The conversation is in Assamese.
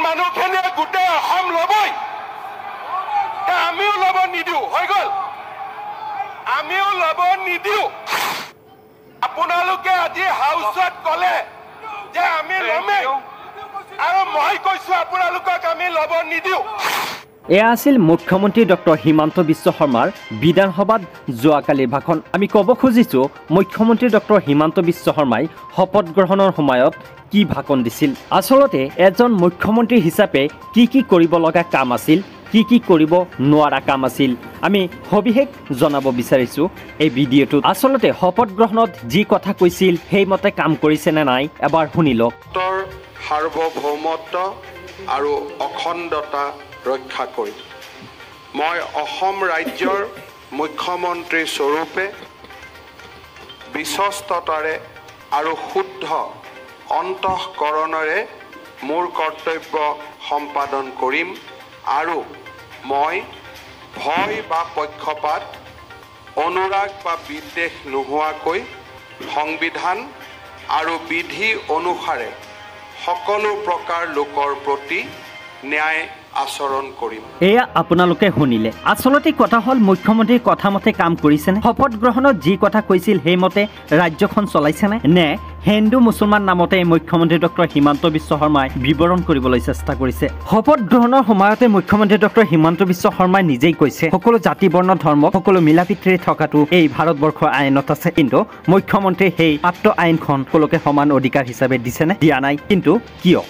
মানুহখিনিয়ে গোটেই অসম ল'বই, আমিও ল'ব নিদিওঁ, হৈ গ'ল, আমিও ল'ব নিদিওঁ। আপোনালোকে আজি হাউচত ক'লে যে আমি ল'মেই, আৰু মই কৈছো আপোনালোকক আমি ল'ব নিদিওঁ। এয়া আছিল মুখ্যমন্ত্ৰী ডক্টৰ হিমন্ত বিশ্ব শৰ্মাৰ বিধানসভাত যোৱাকালিৰ ভাষণ। আমি ক'ব খুজিছোঁ মুখ্যমন্ত্ৰী ডক্টৰ হিমন্ত বিশ্ব শৰ্মাই শপত গ্ৰহণৰ সময়ত কি ভাষণ দিছিল। আচলতে এজন মুখ্যমন্ত্ৰী হিচাপে কি কি কৰিব লগা কাম আছিল, কি কি কৰিব নোৱাৰা কাম আছিল, আমি সবিশেষ জনাব বিচাৰিছোঁ এই ভিডিঅ'টোত। আচলতে শপত গ্ৰহণত যি কথা কৈছিল সেইমতে কাম কৰিছে নে নাই এবাৰ শুনি লওক। সাৰ্বভৌমত্ব আৰু অখণ্ডতা ৰক্ষা কৰি মই অসম ৰাজ্যৰ মুখ্যমন্ত্ৰী স্বৰূপে বিশ্বস্ততাৰে আৰু শুদ্ধ অন্তঃকৰণেৰে মোৰ কৰ্তব্য সম্পাদন কৰিম, আৰু মই ভয় বা পক্ষপাত, অনুৰাগ বা বিদ্বেষ নোহোৱাকৈ সংবিধান আৰু বিধি অনুসাৰে সকলো প্ৰকাৰ লোকৰ প্ৰতি ন্যায় আচৰণ কৰিম। এয়া আপোনালোকে শুনিলে। আচলতে কথা হ'ল মুখ্যমন্ত্ৰীৰ কথা মতে কাম কৰিছেনে? শপত গ্ৰহণত যি কথা কৈছিল সেইমতে ৰাজ্যখন চলাইছেনে, নে হিন্দু মুছলমান নামতে মুখ্যমন্ত্ৰী ডক্টৰ হিমন্ত বিশ্ব শৰ্মাই বিৱৰণ কৰিবলৈ চেষ্টা কৰিছে? শপত গ্ৰহণৰ সময়তে মুখ্যমন্ত্ৰী ডক্টৰ হিমন্ত বিশ্ব শৰ্মাই নিজেই কৈছে সকলো জাতি বৰ্ণ ধৰ্ম সকলো মিলা প্ৰীতিৰে থকাটো এই ভাৰতবৰ্ষৰ আইনত আছে, কিন্তু মুখ্যমন্ত্ৰীয়ে সেই মাত্ৰ আইনখন সকলোকে সমান অধিকাৰ হিচাপে দিছেনে? দিয়া নাই। কিন্তু কিয়?